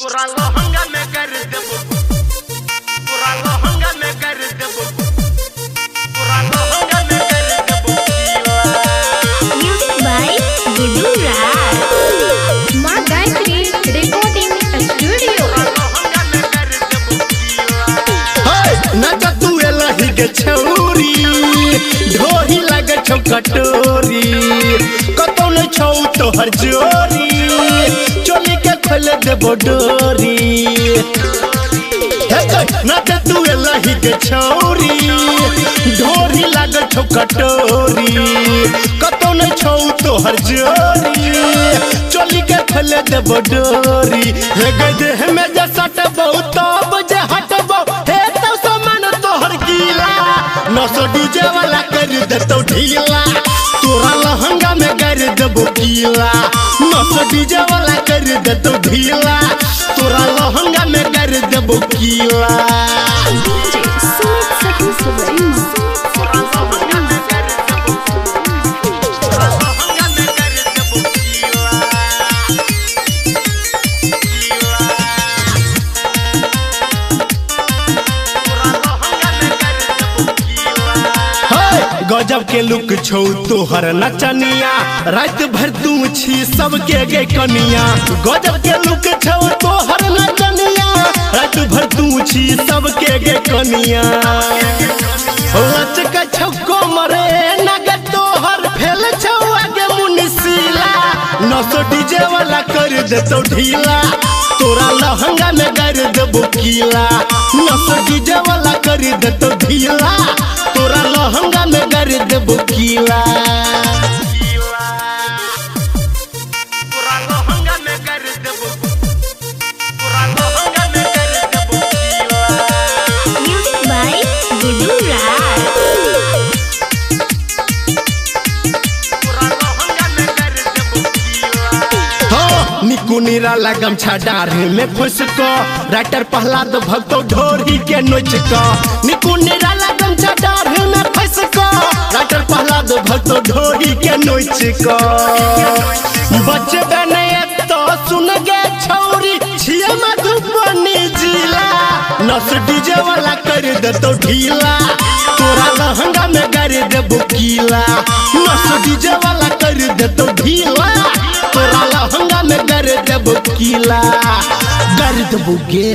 पूरा लहंगा में कर देबो, पूरा लहंगा में कर देबो, पूरा लहंगा में कर देबो। Music by Gudu Raj. माँ गायत्री recording studio. लहंगा में कर देबो। नचा तू एलही के छौरी ढोही लगे छौ कटोरी कतौ न छौ तोहर जोरी चोली के खोल देबो डोरी। नचा तू एलही के छौरी ढोही लगे छौ कटोरी कतौ न छौ तोहर जोरी चोली के खोल देबो डोरी। हे गदे में जे सटबो तब जे हटबो हे तो समान तोहर गीला नसो डीजे वाला कर देतो ढीला तोरा लहंगा में कर देबो गीला नसो डीजे वाला कर देतो ढीला तोरा लहंगा में कर देबो गीला। DJ Sumit Saki Subarima. पूरा लहंगा में कर देबो, पूरा लहंगा में कर देबो। पूरा लहंगा में कर देबो। गजब के लुक छौ तोहर नचनिया रात भर तू छी सबके गे कनिया। गजब के लुक छौ तोहर नचनिया रात भर तू छी सबके गे कनिया। लचक छौ कोमरे नग तोहर फेल छौ आगे मुनसिला नसो डीजे वाला कर देतो ढीला तोरा लहंगा में कर देबो कीला नसो डीजे वाला कर देतो ढीला तोरा लहंगा में कर देबो कीला। पूरा लहंगा में कर देबो, पूरा लहंगा में कर देबो। Music by Gudu Raj. पूरा लहंगा में कर देबो। हाँ निकू निराला गमछा डाढ़े में फुस को राइटर प्रहलाद भक्तो ढोरी के नोच को निकू निराला गमछा डाढ़े में फुस को राइटर प्रहलाद भक्तो ढोरी के नोच को। बचबे नहीं तो सुन गे छौरी छिया मधुबनी जिला नस डीजे वाला कर देतो ढीला तोरा लहंगा में कर देबो गीला नस डीजे वाला कर देतो ढीला तोरा लहंगा में कर देबो गीला कर देबो गे।